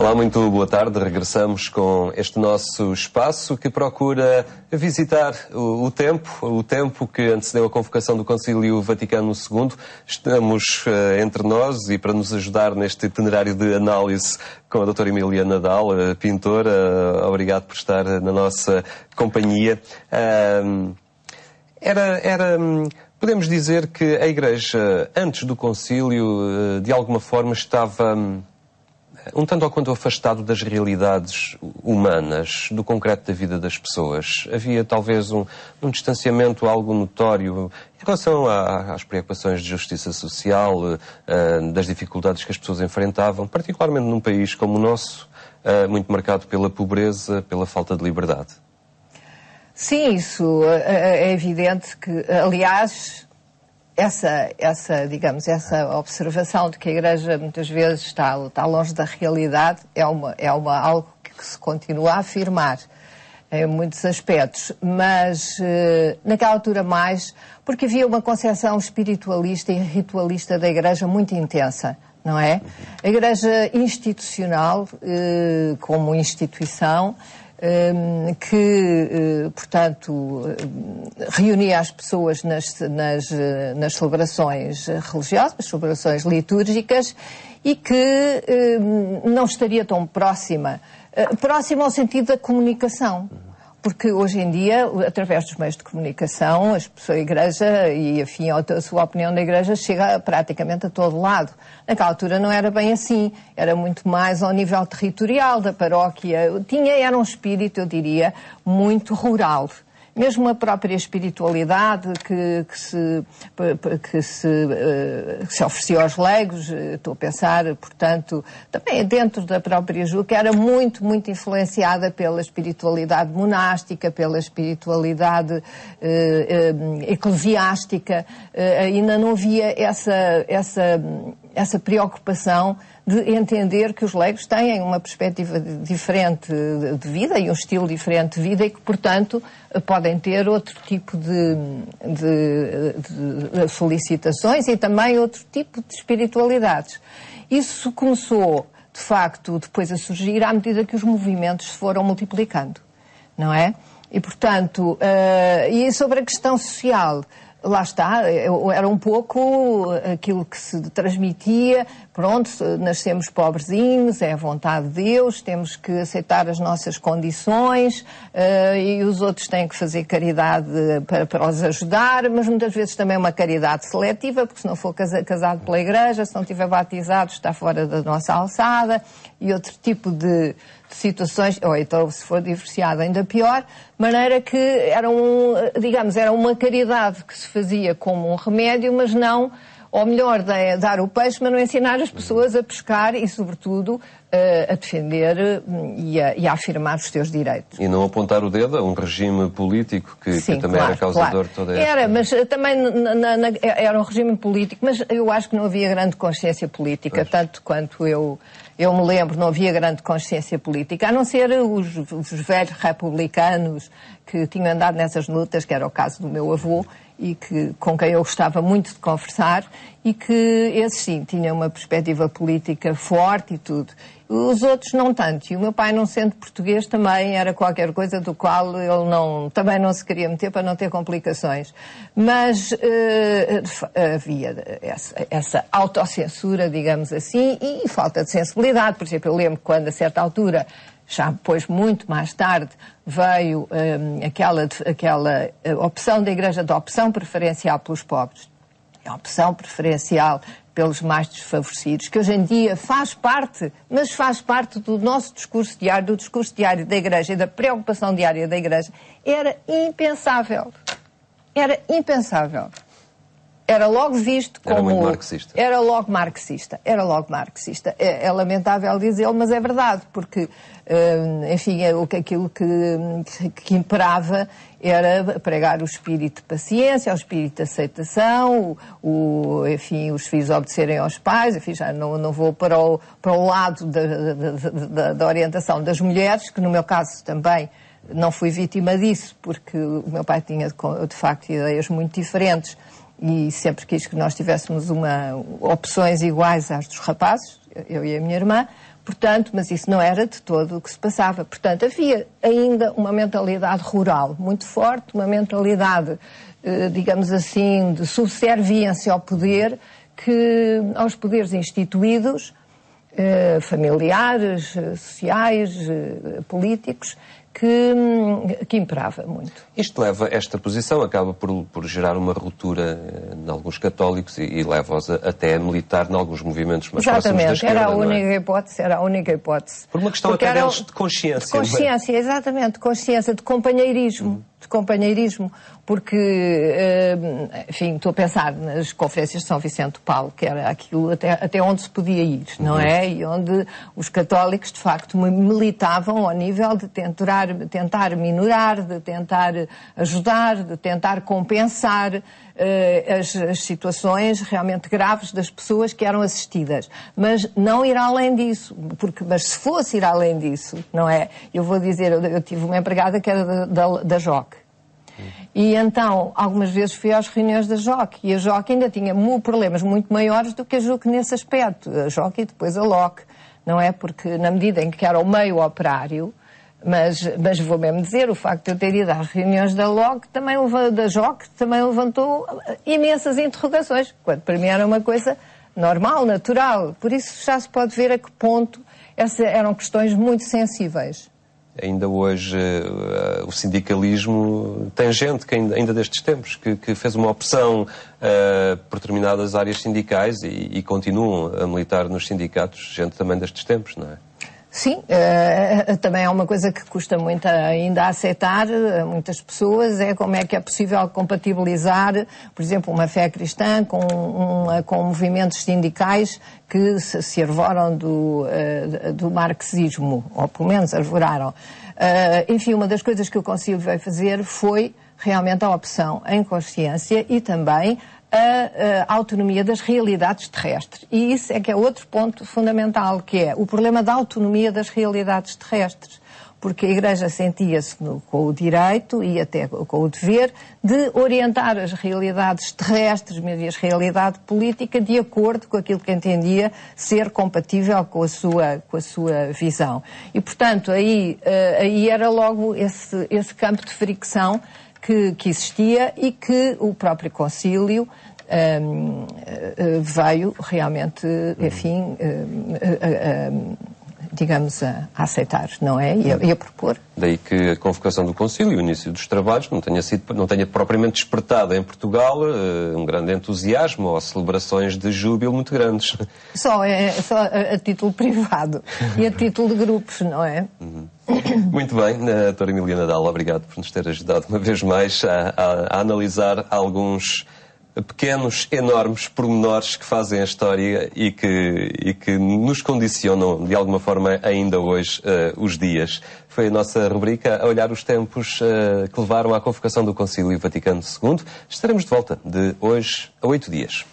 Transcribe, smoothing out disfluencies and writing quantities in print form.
Olá, muito boa tarde. Regressamos com este nosso espaço que procura visitar o tempo que antecedeu a convocação do Concílio Vaticano II. Estamos entre nós e para nos ajudar neste itinerário de análise com a doutora Emília Nadal, pintora. Obrigado por estar na nossa companhia. Podemos dizer que a Igreja, antes do Concílio, de alguma forma estava um tanto ou quanto afastado das realidades humanas, do concreto da vida das pessoas. Havia talvez um distanciamento algo notório em relação às preocupações de justiça social, das dificuldades que as pessoas enfrentavam, particularmente num país como o nosso, muito marcado pela pobreza, pela falta de liberdade. Sim, isso é evidente que, aliás, essa observação de que a Igreja muitas vezes está longe da realidade é algo que se continua a afirmar em muitos aspectos, mas naquela altura mais, porque havia uma concepção espiritualista e ritualista da Igreja muito intensa, não é? A Igreja institucional, como instituição, portanto, reunia as pessoas nas celebrações religiosas, celebrações litúrgicas, e que não estaria tão próxima ao sentido da comunicação. Porque hoje em dia, através dos meios de comunicação, a Igreja e, enfim, a sua opinião da Igreja chega praticamente a todo lado. Naquela altura não era bem assim. Era muito mais ao nível territorial da paróquia. Era um espírito, eu diria, muito rural. Mesmo a própria espiritualidade que se oferecia aos leigos, estou a pensar, portanto, também dentro da própria JUC, era muito, muito influenciada pela espiritualidade monástica, pela espiritualidade eclesiástica. Ainda não havia essa preocupação de entender que os leigos têm uma perspectiva diferente de vida e um estilo diferente de vida e que, portanto, podem ter outro tipo de solicitações e também outro tipo de espiritualidades. Isso começou, de facto, depois a surgir à medida que os movimentos se foram multiplicando, não é? E, portanto, e sobre a questão social, lá está, era um pouco aquilo que se transmitia, pronto, nascemos pobrezinhos, é a vontade de Deus, temos que aceitar as nossas condições e os outros têm que fazer caridade para os ajudar, mas muitas vezes também uma caridade seletiva, porque se não for casado pela Igreja, se não tiver batizado, está fora da nossa alçada, e outro tipo de situações, ou então se for divorciado ainda pior, de maneira que era uma caridade que se fazia como um remédio, mas não, ou melhor, dar o peixe, mas não ensinar as pessoas a pescar e, sobretudo, a defender e a afirmar os seus direitos. E não apontar o dedo a um regime político que também era causador de toda esta... Era, mas também era um regime político, mas eu acho que não havia grande consciência política, tanto quanto eu me lembro, não havia grande consciência política, a não ser os velhos republicanos que tinham andado nessas lutas, que era o caso do meu avô, e com quem eu gostava muito de conversar, e que esses sim tinham uma perspectiva política forte e tudo. Os outros não tanto. E o meu pai, não sendo português, também era qualquer coisa do qual ele também não se queria meter para não ter complicações. Mas havia essa autocensura, digamos assim, e falta de sensibilidade. Por exemplo, eu lembro quando, a certa altura, já depois, muito mais tarde, veio aquela opção da Igreja de opção preferencial pelos pobres. A opção preferencial pelos mais desfavorecidos, que hoje em dia faz parte do nosso discurso diário, do discurso diário da Igreja e da preocupação diária da Igreja, era impensável. Era impensável. Era logo visto como... Era muito marxista. Era logo marxista. É lamentável dizê-lo, mas é verdade, porque, enfim, aquilo que imperava era pregar o espírito de paciência, o espírito de aceitação, enfim, os filhos obedecerem aos pais. Enfim, já não vou para o lado da orientação das mulheres, que no meu caso também não fui vítima disso, porque o meu pai tinha, de facto, ideias muito diferentes e sempre quis que nós tivéssemos opções iguais às dos rapazes, eu e a minha irmã, Portanto, mas isso não era de todo o que se passava. Portanto, havia ainda uma mentalidade rural muito forte, uma mentalidade, digamos assim, de subserviência ao poder, aos poderes instituídos, familiares, sociais, políticos, que imperava muito. Isto leva, esta posição acaba por gerar uma ruptura em alguns católicos e leva-os até a militar em alguns movimentos mais próximos da esquerda. Era a única hipótese. Por uma questão até deles de consciência. De consciência, exatamente, de consciência, de companheirismo. Porque, enfim, estou a pensar nas conferências de São Vicente de Paulo, que era aquilo até onde se podia ir, não é? E onde os católicos, de facto, militavam ao nível de tentar minorar, de tentar ajudar, de tentar compensar as situações realmente graves das pessoas que eram assistidas. Mas não ir além disso, mas se fosse ir além disso, não é? Eu vou dizer, eu tive uma empregada que era da JOC. E então, algumas vezes fui às reuniões da JOC, e a JOC ainda tinha problemas muito maiores do que a JUC nesse aspecto. A JOC e depois a LOC, não é? Porque na medida em que era o meio operário, mas vou mesmo dizer, o facto de eu ter ido às reuniões da JOC também levantou imensas interrogações, quando para mim era uma coisa normal, natural. Por isso já se pode ver a que ponto essas eram questões muito sensíveis. Ainda hoje o sindicalismo tem gente que ainda destes tempos que fez uma opção por determinadas áreas sindicais e continuam a militar nos sindicatos, gente também destes tempos, não é? Sim, também é uma coisa que custa muito ainda a aceitar a muitas pessoas, é como é que é possível compatibilizar, por exemplo, uma fé cristã com movimentos sindicais que se arvoram do marxismo, ou pelo menos arvoraram. Enfim, uma das coisas que o Concílio veio fazer foi realmente a opção em consciência e também a autonomia das realidades terrestres. E isso é que é outro ponto fundamental, que é o problema da autonomia das realidades terrestres. Porque a Igreja sentia-se com o direito e até com o dever de orientar as realidades terrestres e a realidade política de acordo com aquilo que entendia ser compatível com a sua visão. E, portanto, aí era logo esse campo de fricção que existia e que o próprio Concílio veio realmente, enfim, digamos, a aceitar, não é? E a propor. Daí que a convocação do Concílio e o início dos trabalhos não tenha propriamente despertado em Portugal um grande entusiasmo ou celebrações de júbilo muito grandes. Só a título privado e a título de grupos, não é? Muito bem, doutora Emília Nadal, obrigado por nos ter ajudado uma vez mais a analisar alguns pequenos, enormes pormenores que fazem a história e que nos condicionam, de alguma forma, ainda hoje, os dias. Foi a nossa rubrica a olhar os tempos que levaram à convocação do Concílio Vaticano II. Estaremos de volta de hoje a 8 dias.